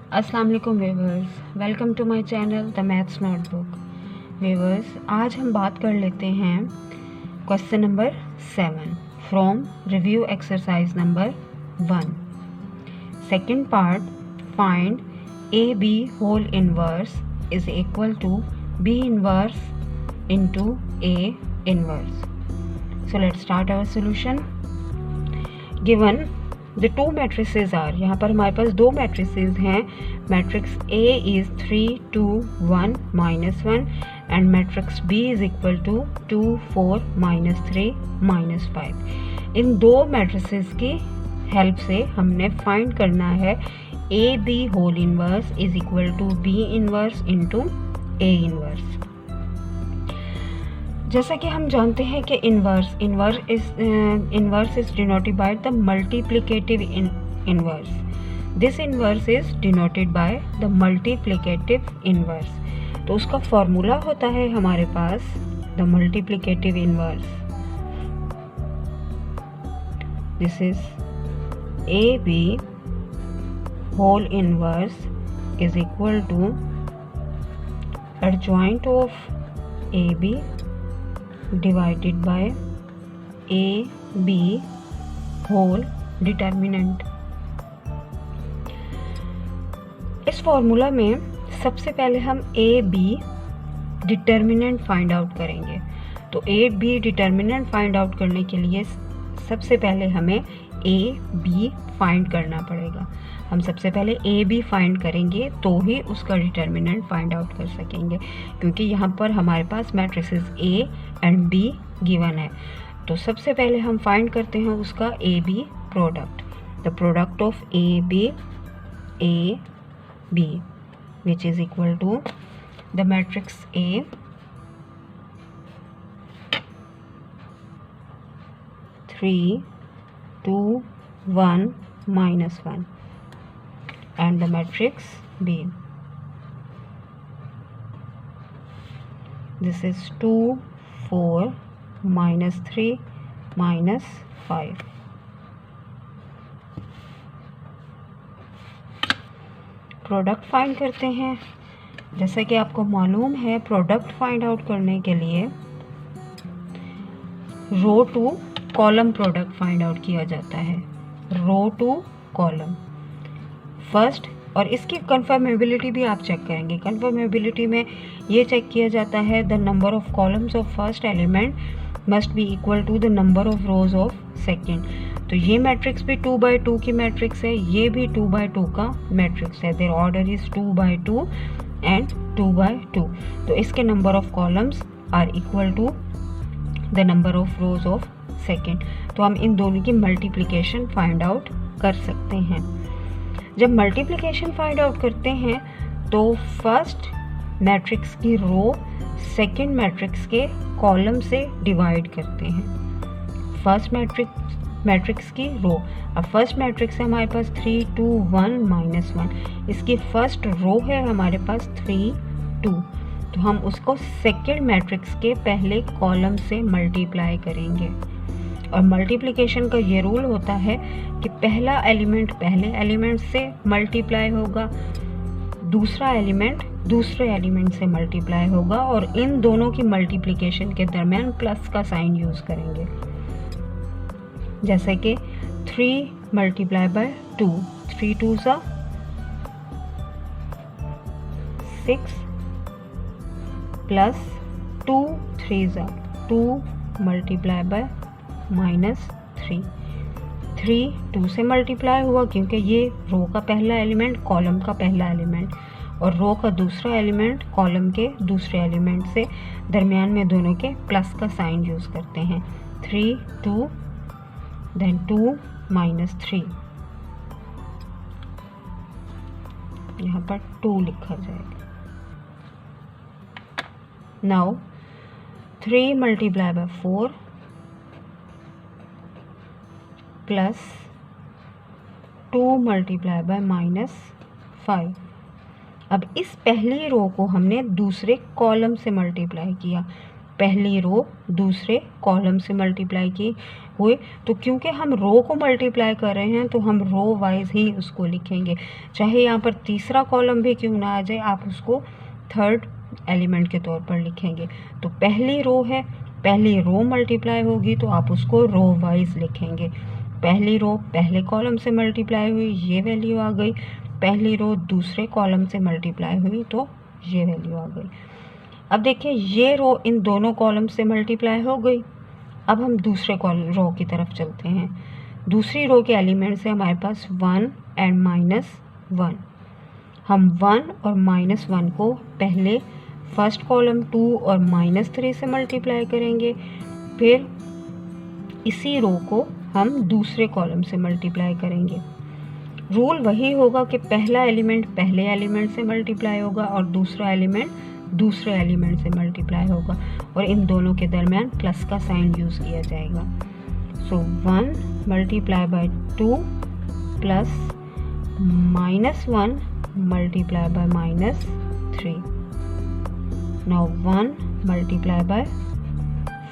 अस्सलाम वालेकुम viewers, welcome to my channel the maths notebook. Viewers, आज हम बात कर लेते हैं question number 7 from review exercise number 1। Second part, find A B whole inverse is equal to B inverse into A inverse. So let's start our solution. Given the two matrices are, यहाँ पर हमारे पास दो matrices हैं। Matrix A is 3 2 1 -1 and matrix B is equal to 2 4 -3 -5। इन दो matrices की help से हमने फाइंड करना है A B whole inverse is equal to B inverse into A inverse. जैसा कि हम जानते हैं कि inverse is denoted by the multiplicative inverse. This inverse is denoted by the multiplicative inverse. तो उसका फॉर्मूला होता है हमारे पास the multiplicative inverse. This is A B whole inverse is equal to adjoint of A B divided by A B whole determinant. इस formula में सबसे पहले हम A B determinant find out करेंगे। तो A B determinant find out करने के लिए सबसे पहले हमें ए बी फाइंड करना पड़ेगा। हम सबसे पहले ए बी फाइंड करेंगे तो ही उसका डिटर्मिनेंट फाइंड आउट कर सकेंगे, क्योंकि यहाँ पर हमारे पास matrices A and B given है। तो सबसे पहले हम फाइंड करते हैं उसका A B product, the product of A B which is equal to the matrix A three 2 1 -1 and the matrix B. This is 2 4 -3 -5. Product find करते हैं। जैसा कि आपको मालूम है, प्रोडक्ट फाइंड आउट करने के लिए row to column product find out किया जाता है। रो टू कॉलम फर्स्ट, और इसकी कन्फर्मेबिलिटी भी आप चेक करेंगे। कन्फर्मेबिलिटी में ये चेक किया जाता है the number of columns of first element must be equal to the number of rows of second. तो ये मैट्रिक्स भी 2/2 की मैट्रिक्स है, ये भी 2/2 का मैट्रिक्स है। Their order is 2/2 and 2/2। तो इसके number of columns are equal to the number of rows of second. तो हम इन दोनों की मल्टीप्लिकेशन फाइंड आउट कर सकते हैं। जब मल्टीप्लिकेशन फाइंड आउट करते हैं तो फर्स्ट मैट्रिक्स की रो सेकंड मैट्रिक्स के कॉलम से डिवाइड करते हैं। फर्स्ट मैट्रिक्स की रो, अब फर्स्ट मैट्रिक्स है हमारे पास 3 2 1 -1, इसकी फर्स्ट रो है हमारे पास 3 2, तो हम उसको सेकंड मैट्रिक्स के पहले कॉलम से मल्टीप्लाई करेंगे। और मल्टीप्लिकेशन का ये रूल होता है कि पहला एलिमेंट पहले एलिमेंट से मल्टीप्लाई होगा, दूसरा एलिमेंट दूसरे एलिमेंट से मल्टीप्लाई होगा, और इन दोनों की मल्टीप्लिकेशन के दरमियान प्लस का साइन यूज करेंगे। जैसे कि 3 × 2, 3 2 6 प्लस 2 3 2 × -3, 3 2 से मल्टीप्लाई हुआ क्योंकि ये रो का पहला एलिमेंट कॉलम का पहला एलिमेंट, और रो का दूसरा एलिमेंट कॉलम के दूसरे एलिमेंट से दरमियान में दोनों के प्लस का साइन यूज़ करते हैं। 3 2 देन 2 -3, यहाँ पर 2 लिखा जाएगा। Now 3 × 4 plus 2 × -5। अब इस पहली रो को हमने दूसरे कॉलम से मल्टीप्लाई किया, पहली रो दूसरे कॉलम से मल्टीप्लाई की हुए, तो क्योंकि हम रो को मल्टीप्लाई कर रहे हैं तो हम रो वाइज ही उसको लिखेंगे, चाहे यहाँ पर तीसरा कॉलम भी क्यों ना आ जाए, आप उसको थर्ड एलिमेंट के तौर पर लिखेंगे। तो पहली रो है, पहली रो मल्टीप्लाई होगी तो आप उसको रो वाइज लिखेंगे। पहली रो पहले कॉलम से मल्टीप्लाई हुई, ये वैल्यू आ गई। पहली रो दूसरे कॉलम से मल्टीप्लाई हुई तो ये वैल्यू आ गई। अब देखिए ये रो इन दोनों कॉलम से मल्टीप्लाई हो गई। अब हम दूसरे रो की तरफ चलते हैं। दूसरी रो के एलिमेंट्स है हमारे पास 1 एंड -1। हम 1 और -1 को पहले फर्स्ट कॉलम 2 और -3 से मल्टीप्लाई करेंगे, फिर इसी रो को हम दूसरे कॉलम से मल्टीप्लाई करेंगे। रूल वही होगा कि पहला एलिमेंट पहले एलिमेंट से मल्टीप्लाई होगा और दूसरा एलिमेंट दूसरे एलिमेंट से मल्टीप्लाई होगा, और इन दोनों के दरमियान प्लस का साइन यूज़ किया जाएगा। सो 1 multiply by 2 plus -1 multiply by -3। Now 1 multiply bye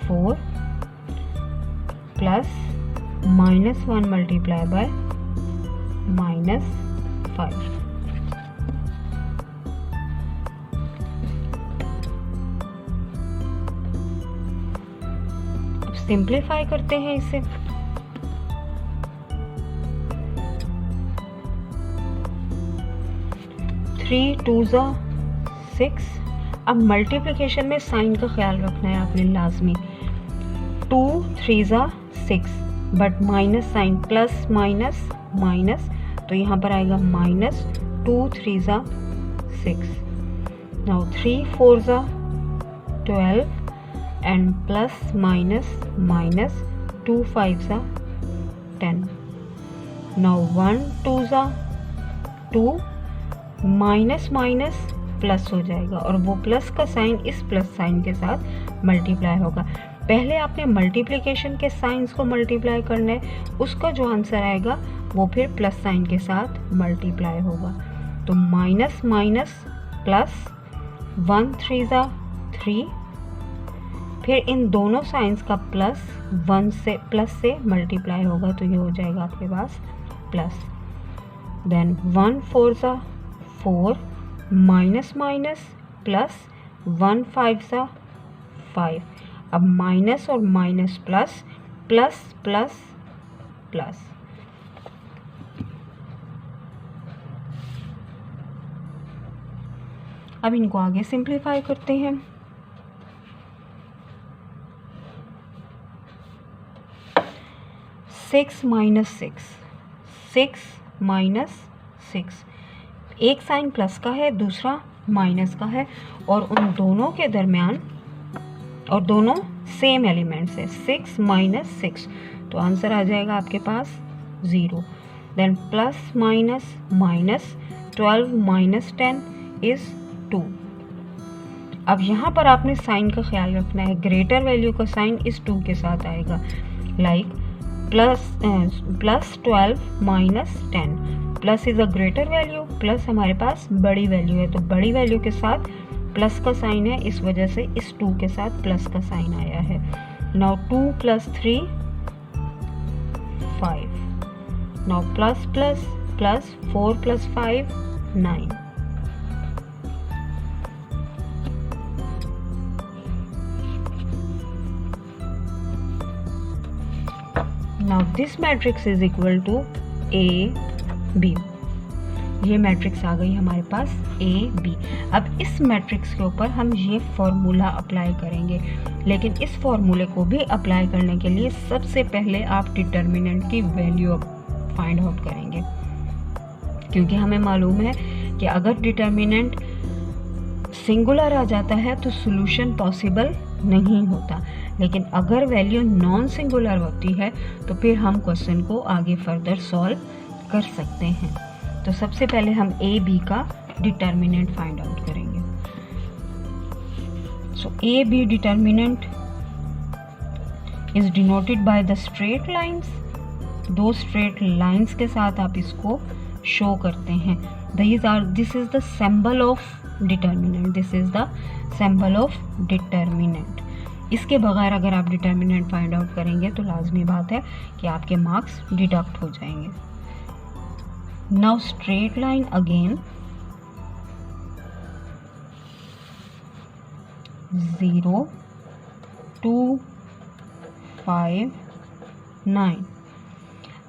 4 plus -1 multiply by -5। Simplify करते हैं इसे। थ्री 2 ज़ा 6। अब मल्टीप्लिकेशन में साइन का ख्याल रखना है आपने लाजमी। 2 3 ज़ा 6, but minus sign, plus minus minus, तो यहाँ पर आएगा -2 3 ज़ा 6। नाउ 3 4 ज़ा 12 and plus minus minus 2 5 ज़ा 10। now 1 2 ज़ा 2, माइनस माइनस प्लस हो जाएगा और वो प्लस का साइन इस प्लस साइन के साथ मल्टीप्लाई होगा। पहले आपने मल्टीप्लिकेशन के साइंस को मल्टीप्लाई करना है, उसका जो आंसर आएगा वो फिर प्लस साइन के साथ मल्टीप्लाई होगा। तो माइनस माइनस प्लस, 1 3 ज़ा 3, फिर इन दोनों साइंस का प्लस से मल्टीप्लाई होगा तो ये हो जाएगा आपके पास प्लस। देन 1 4 ज़ा 4, माइनस माइनस प्लस, 1 5 ज़ा 5। अब माइनस और minus plus, plus plus plus. अब इनको आगे सिंप्लीफाई करते हैं। 6 माइनस 6, एक साइन प्लस का है दूसरा माइनस का है, और उन दोनों के दरमियान, और दोनों सेम एलिमेंट्स है, 6 माइनस 6, तो आंसर आ जाएगा आपके पास 0। Then plus minus minus, 12 minus 10 is 2। अब यहाँ पर आपने साइन का ख्याल रखना है, ग्रेटर वैल्यू का साइन इस 2 के साथ आएगा, like plus 12 minus 10। Plus is a greater value, plus हमारे पास बड़ी वैल्यू है, तो बड़ी वैल्यू के साथ प्लस का साइन है, इस वजह से इस 2 के साथ प्लस का साइन आया है। Now 2 + 3 5। Now plus plus plus, 4 + 5 9। Now this matrix is equal to A B। ये मैट्रिक्स आ गई हमारे पास A B। अब इस मैट्रिक्स के ऊपर हम ये फॉर्मूला अप्लाई करेंगे, लेकिन इस फॉर्मूले को भी अप्लाई करने के लिए सबसे पहले आप डिटर्मिनेंट की वैल्यू फाइंड आउट करेंगे, क्योंकि हमें मालूम है कि अगर डिटर्मिनेंट सिंगुलर आ जाता है तो सॉल्यूशन पॉसिबल नहीं होता, लेकिन अगर वैल्यू नॉन सिंगुलर होती है तो फिर हम क्वेश्चन को आगे फर्दर सॉल्व कर सकते हैं। तो सबसे पहले हम A B का डिटर्मिनेंट फाइंड आउट करेंगे। सो A B determinant is denoted by the straight lines. दो स्ट्रेट लाइंस के साथ आप इसको शो करते हैं। This is the symbol of determinant, this is the symbol of determinant. इसके बगैर अगर आप डिटर्मिनेंट फाइंड आउट करेंगे तो लाजमी बात है कि आपके मार्क्स डिडक्ट हो जाएंगे। Now straight line again 0 2 5 9।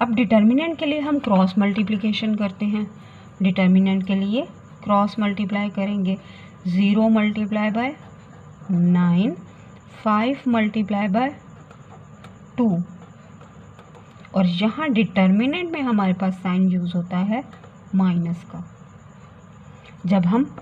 अब डिटर्मिनेंट के लिए हम क्रॉस मल्टीप्लिकेशन करते हैं। डिटर्मिनेंट के लिए क्रॉस मल्टीप्लाई करेंगे, 0 मल्टीप्लाई बाय 9, 5 मल्टीप्लाई बाय 2, और यहाँ डिटर्मिनेंट में हमारे पास साइन यूज़ होता है माइनस का। जब हम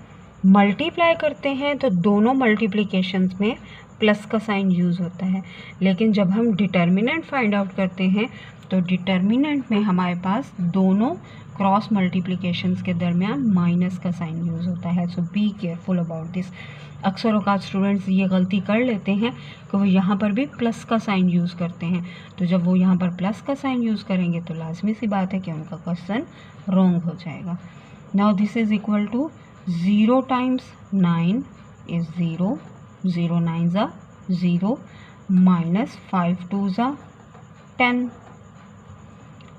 मल्टीप्लाई करते हैं तो दोनों मल्टीप्लिकेशंस में प्लस का साइन यूज़ होता है, लेकिन जब हम डिटर्मिनेंट फाइंड आउट करते हैं तो डिटर्मिनेंट में हमारे पास दोनों क्रॉस मल्टीप्लिकेशंस के दरमियान माइनस का साइन यूज़ होता है। सो बी केयरफुल अबाउट दिस। अक्सर औकात स्टूडेंट्स ये गलती कर लेते हैं कि वो यहाँ पर भी प्लस का साइन यूज़ करते हैं, तो जब वो यहाँ पर प्लस का साइन यूज़ करेंगे तो लाजमी सी बात है कि उनका क्वेश्चन रॉन्ग हो जाएगा। Now this is equal to 0 times 9 is 0, 0 9 ज़ा 0, माइनस 5 2 ज़ा 10।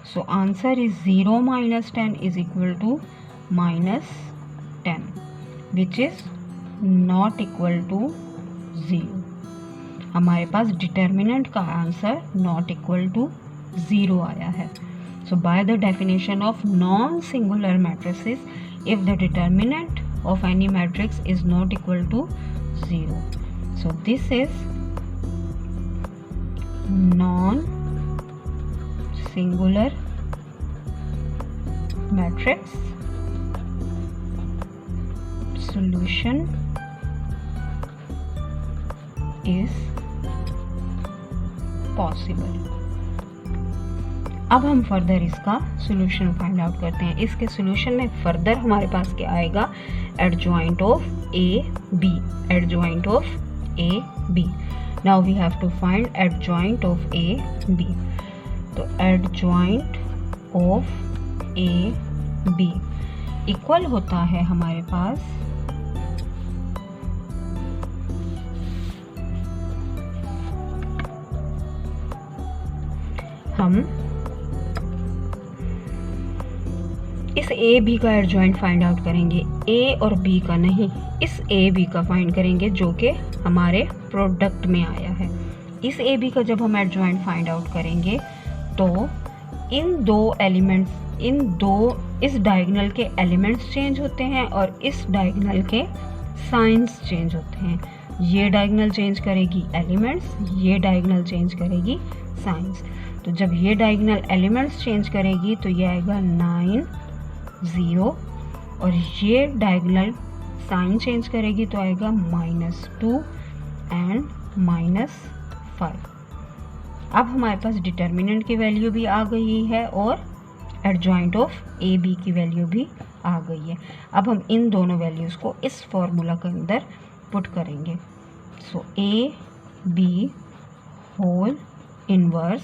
So answer is 0 minus 10 is equal to minus 10, which is not equal to 0। हमारे पास डिटर्मिनेंट का आंसर not equal to 0 आया है। So by the definition of non-singular matrices, if the determinant of any matrix is not equal to 0, so this is non-singular matrix, solution is possible। अब हम further इसका solution find out करते हैं। इसके solution में further हमारे पास क्या आएगा, adjoint of A B, adjoint of A B. Now we have to find adjoint of A B. तो adjoint of A B equal होता है हमारे पास हम इस ए बी का एडजॉइंट फाइंड आउट करेंगे, ए और बी का नहीं, इस ए बी का फाइंड करेंगे जो कि हमारे प्रोडक्ट में आया है। इस ए बी का जब हम एडजॉइंट फाइंड आउट करेंगे तो इन दो एलिमेंट्स, इस डायगोनल के एलिमेंट्स चेंज होते हैं और इस डायगोनल के साइंस चेंज होते हैं। ये डायगोनल चेंज करेगी एलिमेंट्स, ये डायगोनल चेंज करेगी साइंस। तो जब ये डायगोनल एलिमेंट्स चेंज करेगी तो ये आएगा 9 0, और ये डायगोनल साइन चेंज करेगी तो आएगा -2 एंड -5। अब हमारे पास डिटर्मिनेंट की वैल्यू भी आ गई है और एडजॉइंट ऑफ ए बी की वैल्यू भी आ गई है। अब हम इन दोनों वैल्यूज़ को इस फॉर्मूला के अंदर पुट करेंगे। So A B whole inverse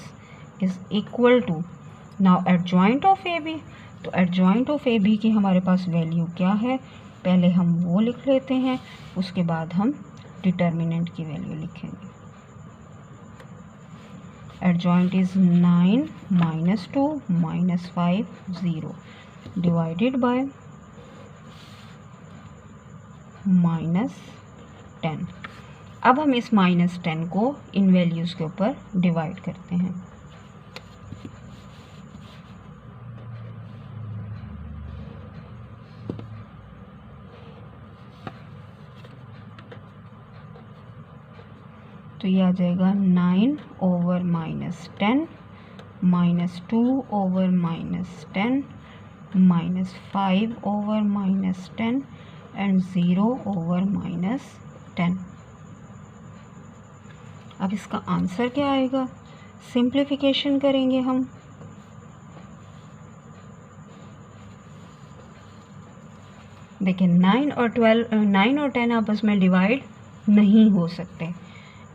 is equal to, now adjoint of A B. तो एडजॉइंट ऑफ ए बी की हमारे पास वैल्यू क्या है, पहले हम वो लिख लेते हैं, उसके बाद हम डिटर्मिनेंट की वैल्यू लिखेंगे। Adjoint is 9 -2 -5 0 divided by -10। अब हम इस -10 को इन वैल्यूज़ के ऊपर डिवाइड करते हैं। तो ये आ जाएगा 9 over -10, -2 over -10, -5 over -10 and 0 over -10। अब इसका आंसर क्या आएगा, सिंप्लीफिकेशन करेंगे हम। देखिए 9 और 10 आपस में डिवाइड नहीं हो सकते,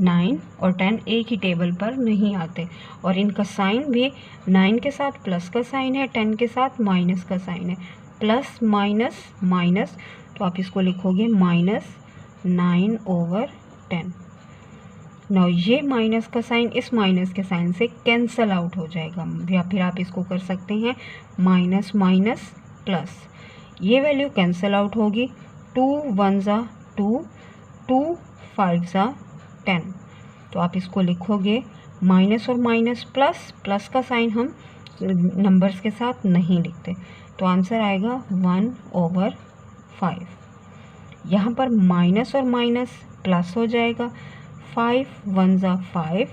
9 और 10 एक ही टेबल पर नहीं आते, और इनका साइन भी 9 के साथ प्लस का साइन है, 10 के साथ माइनस का साइन है, प्लस माइनस माइनस, तो आप इसको लिखोगे -9 ओवर 10। नाउ ये माइनस का साइन इस माइनस के साइन से कैंसल आउट हो जाएगा, या फिर आप इसको कर सकते हैं माइनस माइनस प्लस, ये वैल्यू कैंसल आउट होगी। 2 1 ज़ा 2, 2 5 ज़ा 10, तो आप इसको लिखोगे माइनस और माइनस प्लस, प्लस का साइन हम नंबर्स के साथ नहीं लिखते, तो आंसर आएगा 1/5। यहाँ पर माइनस और माइनस प्लस हो जाएगा, 5 1 ज़ा 5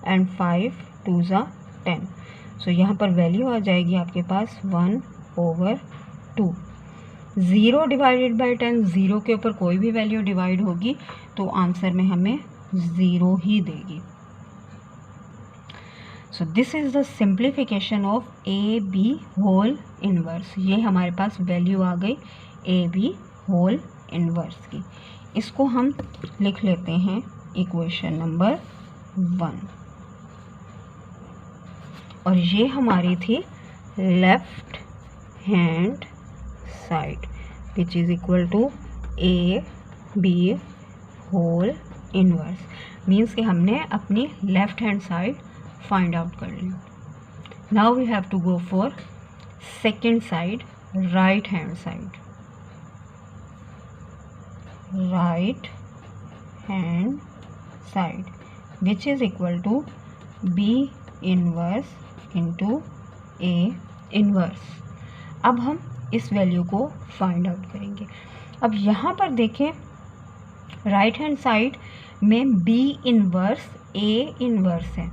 एंड 5 2 ज़ा 10, सो यहाँ पर वैल्यू आ जाएगी आपके पास 1/2। 0 डिवाइडेड बाई 10, 0 के ऊपर कोई भी वैल्यू डिवाइड होगी तो आंसर में हमें 0 ही देगी। So this is the simplification of A B whole inverse. ये हमारे पास वैल्यू आ गई ए बी होल इनवर्स की। इसको हम लिख लेते हैं इक्वेशन नंबर 1, और ये हमारी थी left hand side which is equal to A B whole inverse. Means कि हमने अपनी left hand side find out कर ली। Now we have to go for second side, right hand side. Right hand side which is equal to B inverse into A inverse. अब हम इस value को find out करेंगे। अब यहाँ पर देखें राइट हैंड साइड में बी इनवर्स ए इनवर्स है,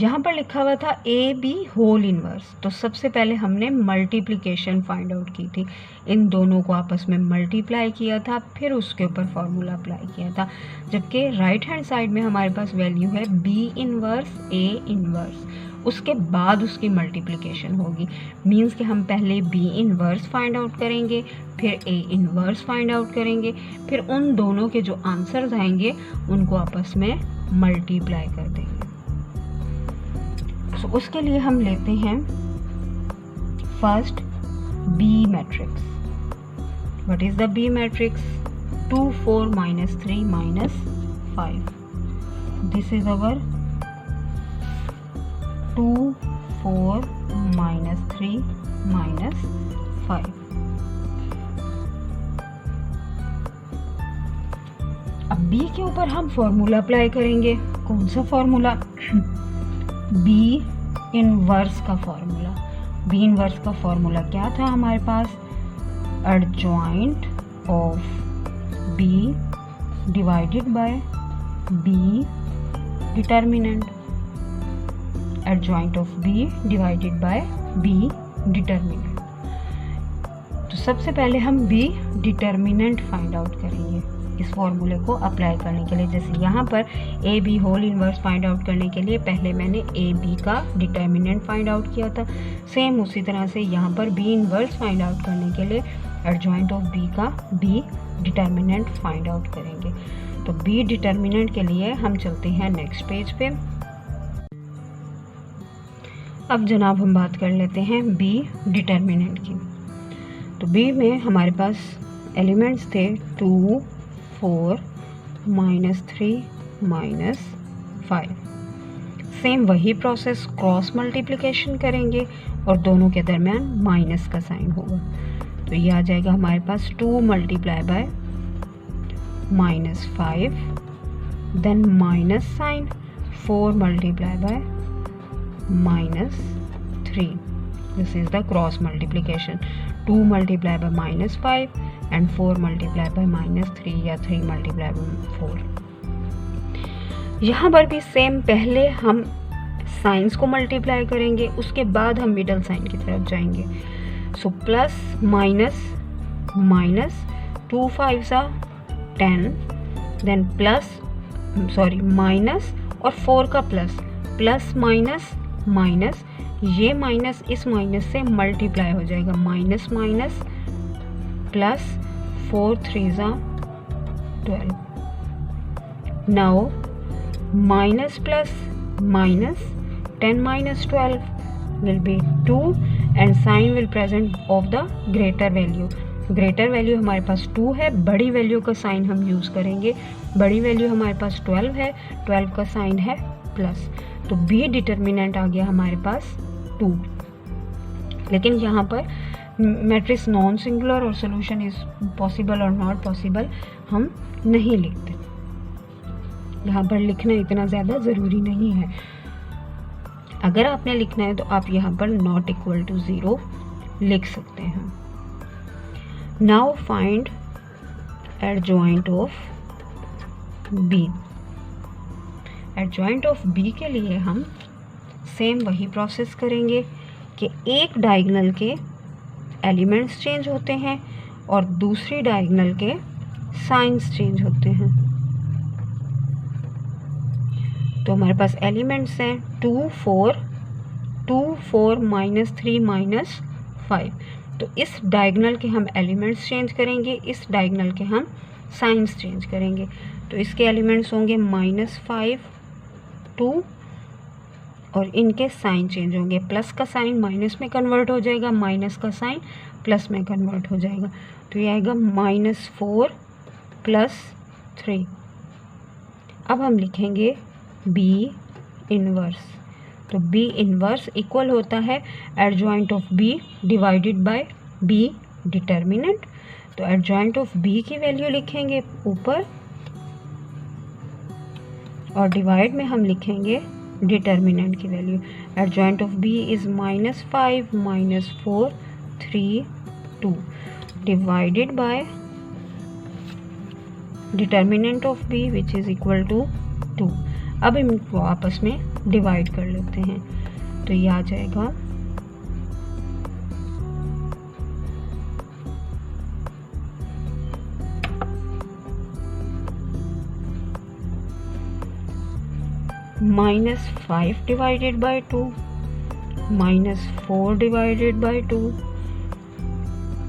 यहाँ पर लिखा हुआ था ए बी होल इनवर्स, तो सबसे पहले हमने मल्टीप्लिकेशन फाइंड आउट की थी, इन दोनों को आपस में मल्टीप्लाई किया था, फिर उसके ऊपर फॉर्मूला अप्लाई किया था। जबकि राइट हैंड साइड में हमारे पास वैल्यू है बी इनवर्स ए इनवर्स, उसके बाद उसकी मल्टीप्लिकेशन होगी। मीन्स कि हम पहले बी इनवर्स फाइंड आउट करेंगे, फिर ए इनवर्स फाइंड आउट करेंगे, फिर उन दोनों के जो आंसर्स आएंगे उनको आपस में मल्टीप्लाई कर देंगे। तो उसके लिए हम लेते हैं first B matrix. What is the B matrix? 2 4 -3 -5। This is our 2 4 -3 -5। अब बी के ऊपर हम फॉर्मूला अप्लाई करेंगे। कौन सा फॉर्मूला? बी इनवर्स का फॉर्मूला। बी इनवर्स का फॉर्मूला क्या था हमारे पास? Adjoint of B divided by B determinant. Adjoint of B divided by B determinant. तो सबसे पहले हम बी डिटर्मिनेंट फाइंड आउट करेंगे इस फॉर्मूले को अप्लाई करने के लिए। जैसे यहाँ पर A B whole inverse find out करने के लिए पहले मैंने ए बी का डिटर्मिनेंट फाइंड आउट किया था, सेम उसी तरह से यहाँ पर बी इनवर्स फाइंड आउट करने के लिए एडजॉइंट ऑफ बी का बी डिटर्मिनेंट फाइंड आउट करेंगे। तो बी डिटर्मिनेंट के लिए हम चलते हैं नेक्स्ट पेज पे। अब जनाब हम बात कर लेते हैं बी डिटर्मिनेंट की। तो बी में हमारे पास एलिमेंट्स थे 2 4 -3 -5। सेम वही प्रोसेस, क्रॉस मल्टीप्लिकेशन करेंगे और दोनों के दरमियान माइनस का साइन होगा। तो ये आ जाएगा हमारे पास 2 multiply by -5, then minus sign, 4 multiply by -3। This is the cross multiplication. 2 multiply by -5 and 4 multiply by -3 या 3 मल्टीप्लाई बाय 4। यहाँ पर भी सेम, पहले हम साइंस को मल्टीप्लाई करेंगे, उसके बाद हम मिडल साइन की तरफ जाएंगे। So plus minus minus, 2 5 10, then plus minus और 4 का प्लस, प्लस माइनस माइनस, ये माइनस इस माइनस से मल्टीप्लाई हो जाएगा, minus minus plus 4 3 12। Now minus plus minus, 10 minus 12 will be 2 and sign will present of the greater value, greater value हमारे पास 2 है, बड़ी वैल्यू का साइन हम यूज़ करेंगे। बड़ी वैल्यू हमारे पास 12 है, 12 का साइन है प्लस, तो बी डिटर्मिनेंट आ गया हमारे पास 2। लेकिन यहाँ पर मैट्रिक्स नॉन सिंगुलर और सोल्यूशन इज पॉसिबल और नॉट पॉसिबल हम नहीं लिखते, यहाँ पर लिखना इतना ज़्यादा ज़रूरी नहीं है। अगर आपने लिखना है तो आप यहाँ पर नॉट इक्वल टू 0 लिख सकते हैं। Now find adjoint of B. Adjoint of B के लिए हम सेम वही प्रोसेस करेंगे कि एक डायगोनल के एलिमेंट्स चेंज होते हैं और दूसरी डायगोनल के साइंस चेंज होते हैं। तो हमारे पास एलिमेंट्स हैं 2 4 -3 -5। तो इस डायगोनल के हम एलिमेंट्स चेंज करेंगे, इस डायगोनल के हम साइंस चेंज करेंगे। तो इसके एलिमेंट्स होंगे -5 2 और इनके साइन चेंज होंगे। प्लस का साइन माइनस में कन्वर्ट हो जाएगा, माइनस का साइन प्लस में कन्वर्ट हो जाएगा। तो ये आएगा -4 + 3। अब हम लिखेंगे बी इनवर्स। तो बी इनवर्स इक्वल होता है adjoint of B divided by B determinant. तो एडजॉइंट ऑफ बी की वैल्यू लिखेंगे ऊपर और डिवाइड में हम लिखेंगे डिटर्मिनेंट की value. Adjoint of B is -5 -4 3 2 divided by determinant of B which is equal to 2। अब इनको आपस में डिवाइड कर लेते हैं। तो ये आ जाएगा -5 divided bye 2 -4 divided by 2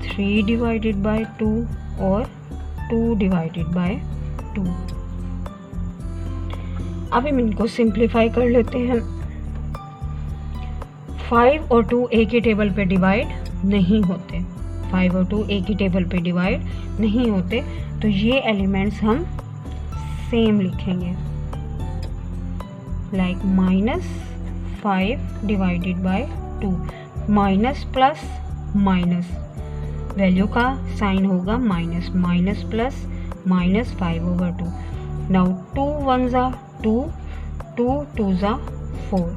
3 divided by 2 और 2 डिवाइडेड बाय 2। अब हम इनको सिंप्लीफाई कर लेते हैं। 5 और 2 एक ही टेबल पे डिवाइड नहीं होते, 5 और 2 एक ही टेबल पे डिवाइड नहीं होते। तो ये एलिमेंट्स हम सेम लिखेंगे, like -5 divided bye 2। Minus plus minus, value का साइन होगा minus, minus plus -5/2। Now 2 1s are 2, 2 2s are 4,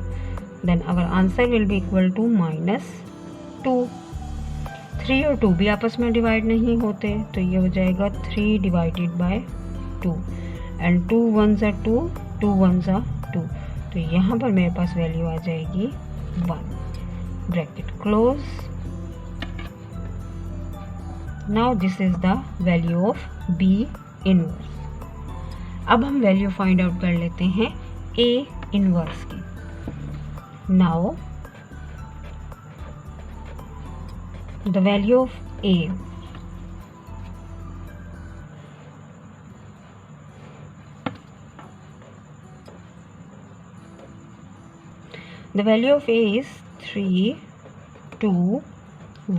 then our answer will be equal to -2। 3 और 2 भी आपस में डिवाइड नहीं होते, तो ये हो जाएगा 3 divided by 2 and 2 1s are 2, 2 1s are 2। तो यहाँ पर मेरे पास वैल्यू आ जाएगी 1। Bracket close. Now this is the value of B inverse. अब हम वैल्यू फाइंड आउट कर लेते हैं ए इनवर्स की। Now the value of A is 3 2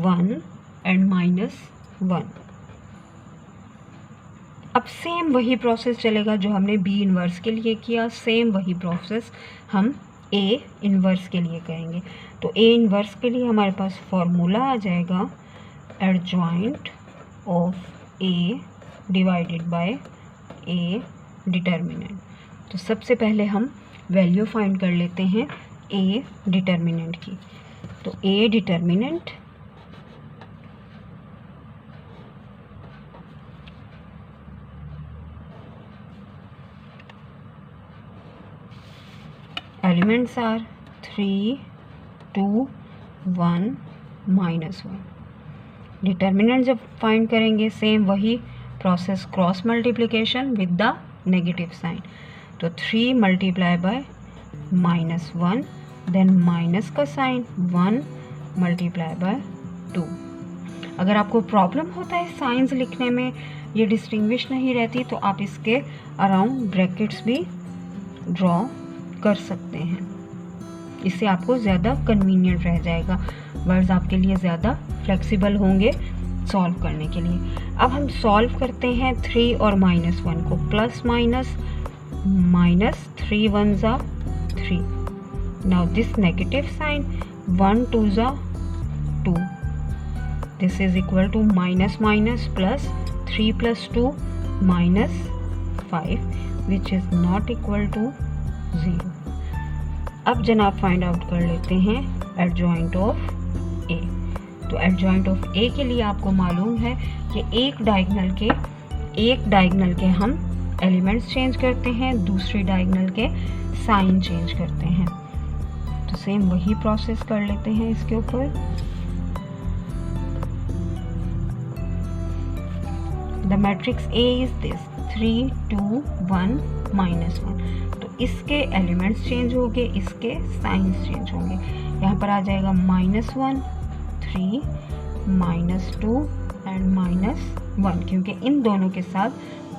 1 and -1। अब सेम वही प्रोसेस चलेगा जो हमने बी इनवर्स के लिए किया, सेम वही प्रोसेस हम ए इनवर्स के लिए करेंगे। तो ए इनवर्स के लिए हमारे पास फॉर्मूला आ जाएगा adjoint of A divided by A determinant. तो सबसे पहले हम वैल्यू फाइंड कर लेते हैं ए डिटर्मिनेंट की। तो A determinant elements are 3 2 1 -1। Determinant जब फाइंड करेंगे सेम वही process, cross multiplication with the negative sign. तो 3 मल्टीप्लाई बाय -1 देन माइनस का साइन 1 मल्टीप्लाई बाय 2। अगर आपको प्रॉब्लम होता है साइंस लिखने में, ये डिस्टिंग्विश नहीं रहती, तो आप इसके अराउंड ब्रैकेट्स भी ड्रॉ कर सकते हैं। इससे आपको ज़्यादा कन्वीनियंट रह जाएगा, वर्ड्स आपके लिए ज़्यादा फ्लेक्सिबल होंगे सॉल्व करने के लिए। अब हम सॉल्व करते हैं 3 और -1 को, प्लस माइनस, माइनस 3 1 ज़ा 3, नाउ दिस नेगेटिव साइन, 1 2 ज़ा 2, this is equal to minus minus plus, 3 + 2 -5 which is not equal to 0। अब जनाब फाइंड आउट कर लेते हैं एडजॉइंट ऑफ ए। तो एडजॉइंट ऑफ ए के लिए आपको मालूम है कि एक डायगोनल के हम एलिमेंट्स चेंज करते हैं, दूसरी डायगोनल के साइन चेंज करते हैं। तो सेम वही प्रोसेस कर लेते हैं इसके ऊपर। The matrix A is this 3 2 1 -1। तो इसके एलिमेंट्स चेंज होंगे, इसके साइंस चेंज होंगे। यहाँ पर आ जाएगा -1 3 -2 एंड -1, क्योंकि इन दोनों के साथ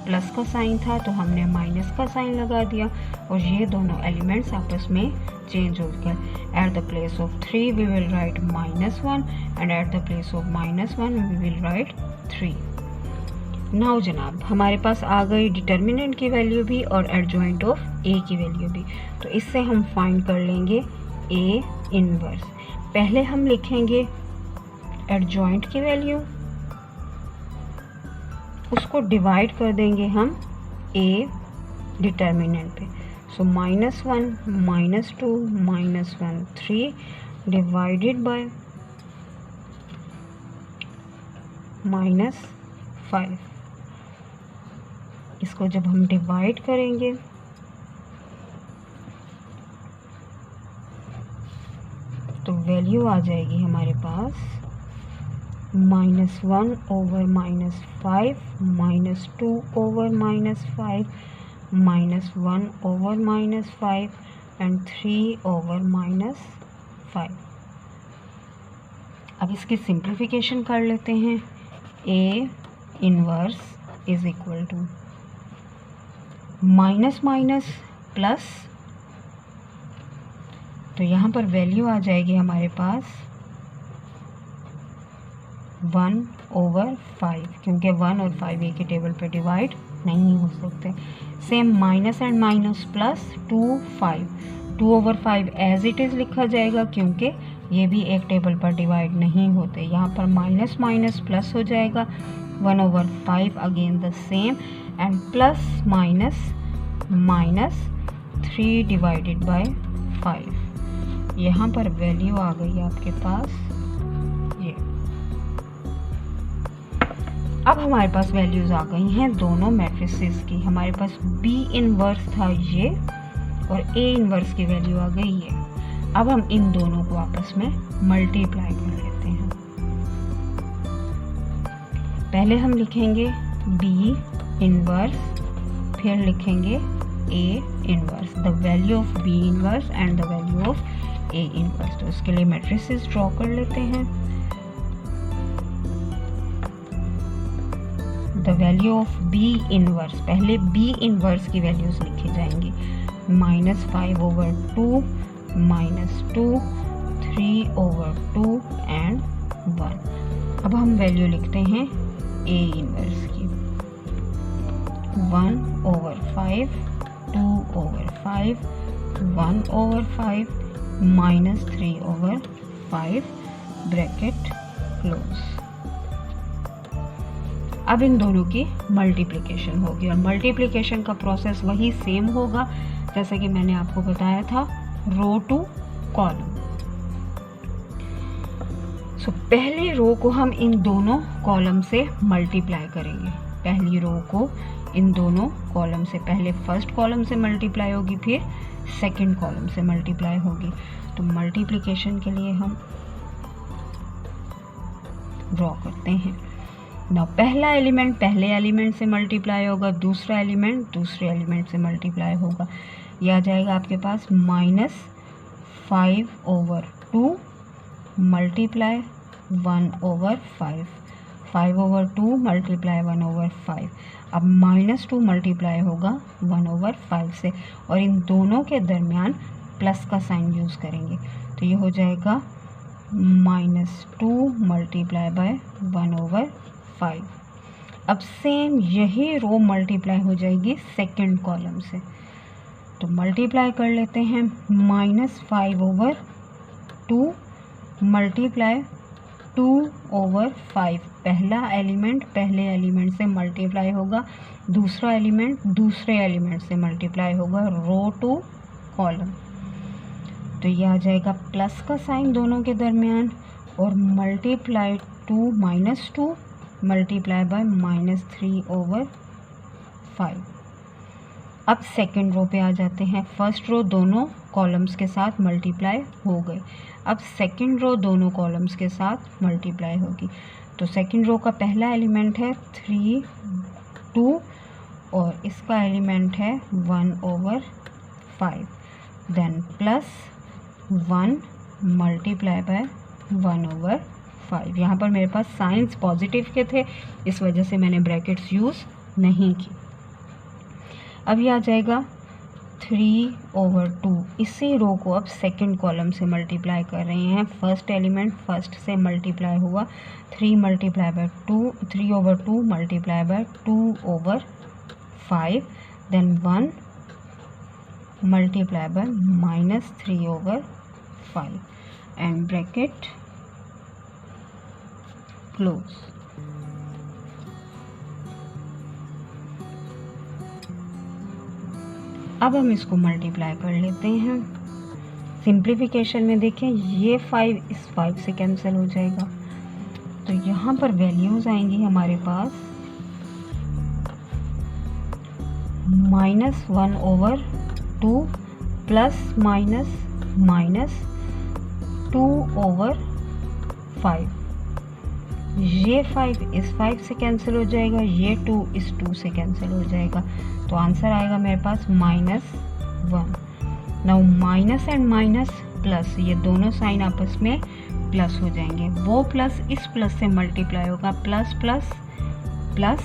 प्लस का साइन था तो हमने माइनस का साइन लगा दिया और ये दोनों एलिमेंट्स आपस में चेंज हो गए। At the place of 3 we will write -1 and at the place of -1 we will write 3। Now जनाब हमारे पास आ गई डिटर्मिनेंट की वैल्यू भी और एडजॉइंट ऑफ ए की वैल्यू भी। तो इससे हम फाइंड कर लेंगे ए इनवर्स। पहले हम लिखेंगे एडजॉइंट की वैल्यू, उसको डिवाइड कर देंगे हम ए डिटर्मिनेंट पे। सो -1 -2 -1 3 डिवाइडेड बाय -5। इसको जब हम डिवाइड करेंगे तो वैल्यू आ जाएगी हमारे पास -1 over -5 -2 over -5 -1 over -5 and 3 over -5। अब इसकी सिंप्लीफिकेशन कर लेते हैं। A inverse is equal to minus minus plus, तो यहाँ पर वैल्यू आ जाएगी हमारे पास 1/5, क्योंकि 1 और 5 एक ही टेबल पे डिवाइड नहीं हो सकते। Same minus and minus plus 2 5, 2/5 as it is लिखा जाएगा क्योंकि ये भी एक टेबल पर डिवाइड नहीं होते। यहाँ पर माइनस माइनस प्लस हो जाएगा, 1/5 again the same and plus minus minus 3 divided by 5। यहाँ पर वैल्यू आ गई आपके पास ये। अब हमारे पास वैल्यूज़ आ गई हैं दोनों मैट्रिसेस की। हमारे पास बी इनवर्स था ये और ए इनवर्स की वैल्यू आ गई है। अब हम इन दोनों को आपस में मल्टीप्लाई कर लेते हैं। पहले हम लिखेंगे बी इनवर्स, फिर लिखेंगे A inverse, the value of B inverse and the value of A inverse. तो इसके लिए मैट्रिसेस ड्रॉ कर लेते हैं। The value of B inverse, पहले बी इनवर्स की वैल्यूज लिखी जाएंगी, -5/2 -2 3/2 एंड 1। अब हम वैल्यू लिखते हैं ए इनवर्स की, 1/5 2/5 1/5 -3/5 ब्रैकेट क्लोज। अब इन दोनों की मल्टीप्लिकेशन होगी और मल्टीप्लिकेशन का प्रोसेस वही सेम होगा जैसा कि मैंने आपको बताया था, रो टू कॉलम। सो पहली रो को हम इन दोनों कॉलम से मल्टीप्लाई करेंगे। पहली रो को इन दोनों कॉलम से, पहले फर्स्ट कॉलम से मल्टीप्लाई होगी, फिर सेकंड कॉलम से मल्टीप्लाई होगी। तो मल्टीप्लिकेशन के लिए हम ड्रॉ करते हैं ना। पहला एलिमेंट पहले एलिमेंट से मल्टीप्लाई होगा, दूसरा एलिमेंट दूसरे एलिमेंट से मल्टीप्लाई होगा। यह आ जाएगा आपके पास -5/2 मल्टीप्लाई 1/5, 5/2 मल्टीप्लाई 1/5। अब -2 मल्टीप्लाई होगा 1/5 से और इन दोनों के दरमियान प्लस का साइन यूज़ करेंगे। तो ये हो जाएगा -2 मल्टीप्लाई बाय 1/5। अब सेम यही रो मल्टीप्लाई हो जाएगी सेकंड कॉलम से, तो मल्टीप्लाई कर लेते हैं। -5/2 मल्टीप्लाई 2/5। पहला एलिमेंट पहले एलिमेंट से मल्टीप्लाई होगा, दूसरा एलिमेंट दूसरे एलिमेंट से मल्टीप्लाई होगा, रो टू कॉलम। तो ये आ जाएगा प्लस का साइन दोनों के दरमियान, और मल्टीप्लाई 2 -2 मल्टीप्लाई बाय -3/5। अब सेकंड रो पे आ जाते हैं। फर्स्ट रो दोनों कॉलम्स के साथ मल्टीप्लाई हो गए, अब सेकंड रो दोनों कॉलम्स के साथ मल्टीप्लाई होगी। तो सेकंड रो का पहला एलिमेंट है 3 2 और इसका एलिमेंट है 1/5, देन प्लस 1 मल्टीप्लाई बाय 1/5। यहाँ पर मेरे पास साइंस पॉजिटिव के थे, इस वजह से मैंने ब्रैकेट्स यूज़ नहीं की। अब ये आ जाएगा 3/2। इसी रो को अब सेकंड कॉलम से मल्टीप्लाई कर रहे हैं। फर्स्ट एलिमेंट फर्स्ट से मल्टीप्लाई हुआ, 3 multiply by 2, 3/2 multiply by 2/5, then 1 multiply by -3/5 and bracket close. अब हम इसको मल्टीप्लाई कर लेते हैं। सिंप्लीफिकेशन में देखें, ये 5 इस 5 से कैंसिल हो जाएगा, तो यहाँ पर वैल्यूज़ आएंगी हमारे पास -1/2 प्लस -2/5। ये 5 इस 5 से कैंसिल हो जाएगा, ये 2 इस 2 से कैंसिल हो जाएगा, तो आंसर आएगा मेरे पास -1। Now minus and minus plus, ये दोनों साइन आपस में प्लस हो जाएंगे, वो प्लस इस प्लस से मल्टीप्लाई होगा, प्लस प्लस प्लस।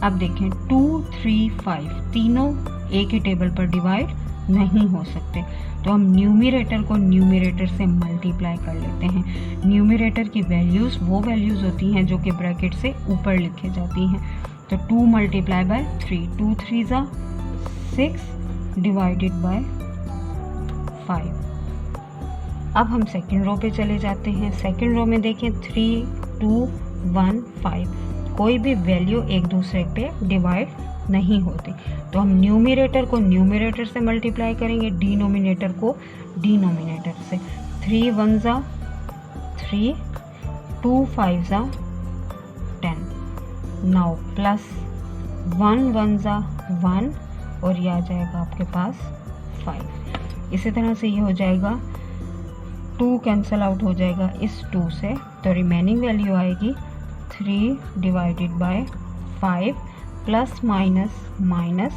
अब देखें 2 3 5 तीनों एक ही टेबल पर डिवाइड नहीं हो सकते, तो हम न्यूमरेटर को न्यूमरेटर से मल्टीप्लाई कर लेते हैं। न्यूमरेटर की वैल्यूज़ वो वैल्यूज़ होती हैं जो कि ब्रैकेट से ऊपर लिखी जाती हैं। तो 2 मल्टीप्लाई बाय 3, 2 3 ज़ा 6 डिवाइडेड बाय 5। अब हम सेकेंड रो पे चले जाते हैं। सेकेंड रो में देखें 3 2 1 5, कोई भी वैल्यू एक दूसरे पे डिवाइड नहीं होती, तो हम न्यूमरेटर को न्यूमरेटर से मल्टीप्लाई करेंगे, डिनोमिनेटर को डिनोमिनेटर से। 3 1 ज़ा 3, 2 5 ज़ा 10। नाउ प्लस 1 1 ज़ा 1 और ये आ जाएगा आपके पास 5। इसी तरह से ये हो जाएगा, 2 कैंसिल आउट हो जाएगा इस 2 से, तो रिमेनिंग वैल्यू आएगी 3 divided by 5 plus minus minus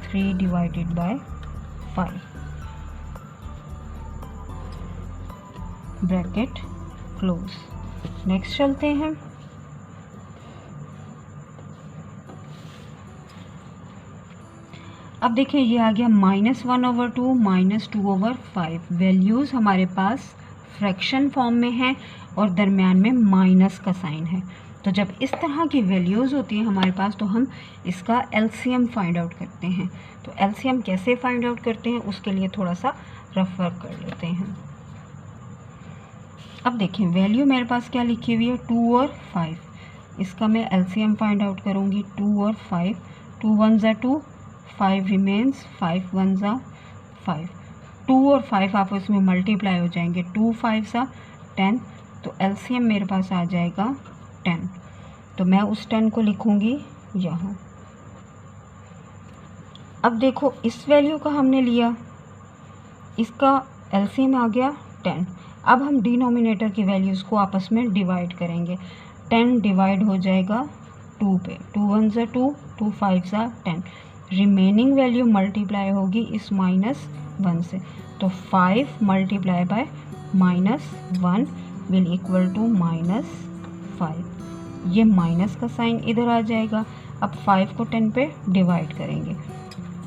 3 divided by 5 bracket close. Next चलते हैं। अब देखिए ये आ गया -1/2 -2/5। वैल्यूज़ हमारे पास फ्रैक्शन फॉर्म में है और दरमियान में माइनस का साइन है, तो जब इस तरह की वैल्यूज़ होती हैं हमारे पास तो हम इसका एलसीएम फाइंड आउट करते हैं। तो एलसीएम कैसे फाइंड आउट करते हैं उसके लिए थोड़ा सा रफ वर्क कर लेते हैं। अब देखें वैल्यू मेरे पास क्या लिखी हुई है, 2 और 5। इसका मैं एलसीएम फाइंड आउट करूँगी, 2 और 5, 2 1 ज़ा 2, 5 रिमेन्स, 5 1 ज़ा 5। 2 और 5 आपस में मल्टीप्लाई हो जाएंगे, 2 5 ज़ा 10, तो एलसीएम मेरे पास आ जाएगा 10। तो मैं उस 10 को लिखूँगी यहाँ। अब देखो इस वैल्यू का हमने लिया, इसका एलसीएम आ गया 10। अब हम डिनोमिनेटर की वैल्यूज़ को आपस में डिवाइड करेंगे। 10 डिवाइड हो जाएगा 2 पे, 2 1 ज़ा 2, 2 5 ज़ा 10। रिमेनिंग वैल्यू मल्टीप्लाई होगी इस -1 से, तो 5 multiply by -1 will equal to -5। ये माइनस का साइन इधर आ जाएगा। अब 5 को 10 पे डिवाइड करेंगे,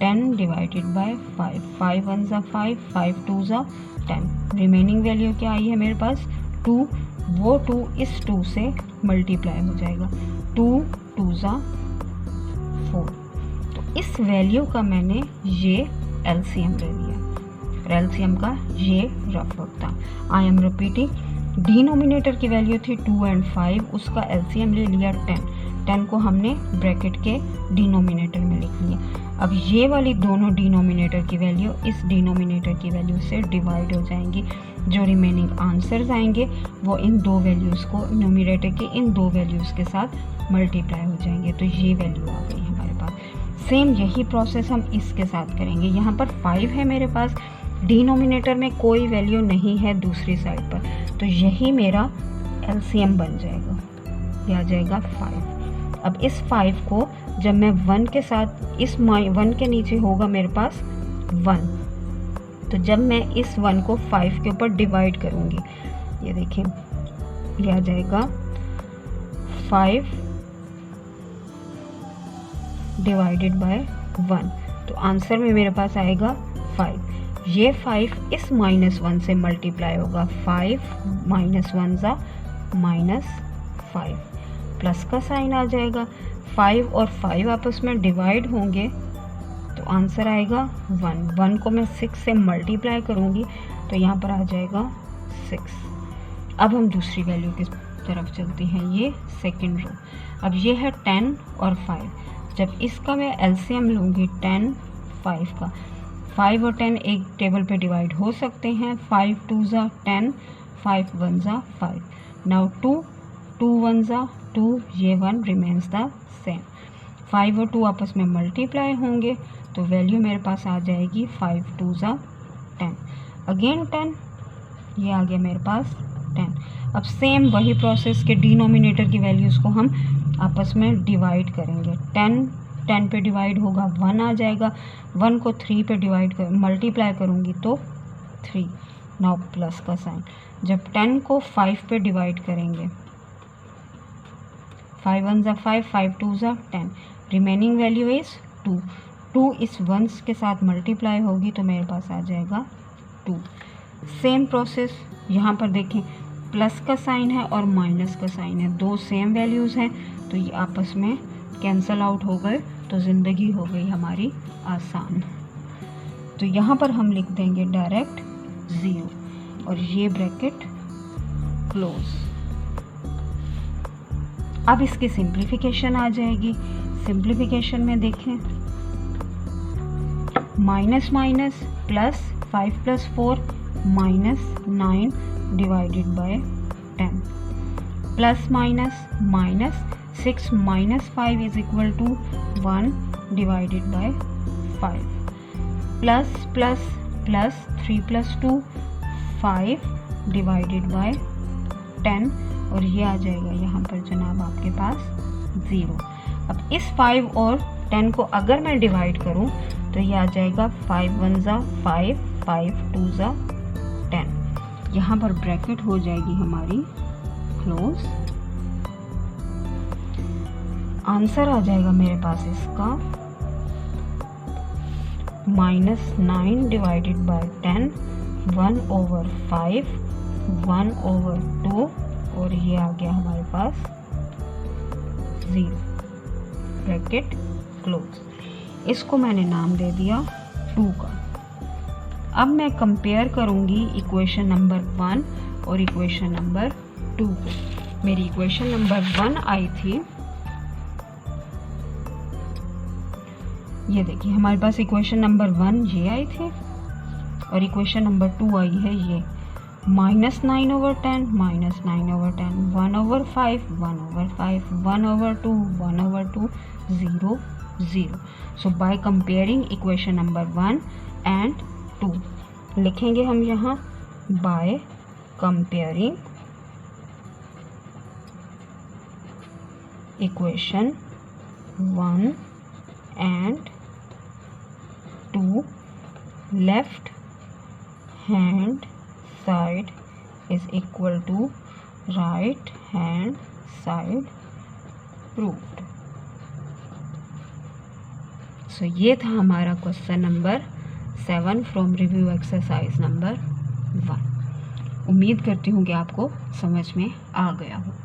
10 डिवाइडेड बाय 5, 5 1 ज़ा 5, 5 2 ज़ा 10। रिमेनिंग वैल्यू क्या आई है मेरे पास 2, वो 2 इस 2 से मल्टीप्लाई हो जाएगा, 2 2 ज़ा 4। तो इस वैल्यू का मैंने ये एलसीएम ले लिया और एलसीएम का ये रफ वर्क था। आई एम रिपीटिंग, डिनोमिनेटर की वैल्यू थी 2 एंड 5, उसका एलसीएम ले लिया 10 को हमने ब्रैकेट के डिनोमिनेटर में लिख लिया। अब ये वाली दोनों डिनोमिनेटर की वैल्यू इस डिनोमिनेटर की वैल्यू से डिवाइड हो जाएंगी। जो रिमेनिंग आंसर्स आएंगे वो इन दो वैल्यूज़ को न्यूमिनेटर के इन दो वैल्यूज़ के साथ मल्टीप्लाई हो जाएंगे। तो ये वैल्यू आ गई हमारे पास। सेम यही प्रोसेस हम इसके साथ करेंगे। यहाँ पर 5 है मेरे पास, डिनोमिनेटर में कोई वैल्यू नहीं है दूसरी साइड पर, तो यही मेरा एलसीएम बन जाएगा, ये आ जाएगा 5। अब इस 5 को जब मैं 1 के साथ, इस 1 के नीचे होगा मेरे पास 1, तो जब मैं इस 1 को 5 के ऊपर डिवाइड करूँगी, ये देखिए ये आ जाएगा 5 डिवाइडेड बाय 1, तो आंसर में मेरे पास आएगा 5। ये 5 इस -1 से मल्टीप्लाई होगा, 5 -1 ज़ा -5, प्लस का साइन आ जाएगा। 5 और 5 आपस में डिवाइड होंगे तो आंसर आएगा 1। 1 को मैं 6 से मल्टीप्लाई करूँगी तो यहाँ पर आ जाएगा 6। अब हम दूसरी वैल्यू की तरफ चलते हैं, ये सेकंड रो। अब ये है 10 और 5, जब इसका मैं एलसीएम लूँगी 10 5 का, 5 और 10 एक टेबल पे डिवाइड हो सकते हैं, 5 2 ज़ा 10, 5 1 ज़ा 5। नाउ 2 2 1 ज़ा 2, ये 1 रिमेन्स द सेम। 5 और 2 आपस में मल्टीप्लाई होंगे तो वैल्यू मेरे पास आ जाएगी 5 2 ज़ा 10, अगेन 10, ये आ गया मेरे पास 10। अब सेम वही प्रोसेस के डिनोमिनेटर की वैल्यूज़ को हम आपस में डिवाइड करेंगे। 10 पे डिवाइड होगा 1 आ जाएगा, 1 को 3 पे मल्टीप्लाई करूँगी तो 3। नाउ प्लस का साइन, जब 10 को 5 पे डिवाइड करेंगे, 5 1 ज़ा 5, 5 2 ज़ा 10, रिमेनिंग वैल्यू इज़ 2। 2 इस 1 के साथ मल्टीप्लाई होगी तो मेरे पास आ जाएगा 2। सेम प्रोसेस यहाँ पर देखें, प्लस का साइन है और माइनस का साइन है, दो सेम वैल्यूज़ हैं तो ये आपस में कैंसल आउट हो गए, तो ज़िंदगी हो गई हमारी आसान। तो यहाँ पर हम लिख देंगे डायरेक्ट 0 और ये ब्रैकेट क्लोज। अब इसकी सिंप्लीफिकेशन आ जाएगी। सिंप्लीफिकेशन में देखें, minus minus plus, 5 + 4 -9 divided by 10, plus minus minus 6 - 5 is equal to 1 divided by 5, plus plus plus 3 + 2 5 divided by 10, और ये आ जाएगा यहाँ पर जनाब आपके पास 0। अब इस 5 और 10 को अगर मैं डिवाइड करूँ तो ये आ जाएगा 5 1 ज़ा 5, 5 2 ज़ा 10। यहाँ पर ब्रैकेट हो जाएगी हमारी क्लोज। आंसर आ जाएगा मेरे पास इसका -9 डिवाइडेड बाय 10, 1/5, 1/2, और ये आ गया हमारे पास 0, ब्रैकेट क्लोज। इसको मैंने नाम दे दिया 2 का। अब मैं कंपेयर करूंगी इक्वेशन नंबर 1 और इक्वेशन नंबर 2 को। मेरी इक्वेशन नंबर 1 आई थी, ये देखिए हमारे पास इक्वेशन नंबर 1 ये आई थी और इक्वेशन नंबर 2 आई है ये -9/10, -9/10, 1/5, 1/5, 1/2, 1/2, 0, 0. So by comparing equation number 1 and 2, लिखेंगे हम यहाँ by comparing equation 1 and 2, left hand side is equal to right hand side proved. So ये था हमारा question number 7 from review exercise number 1। उम्मीद करती हूँ कि आपको समझ में आ गया हो।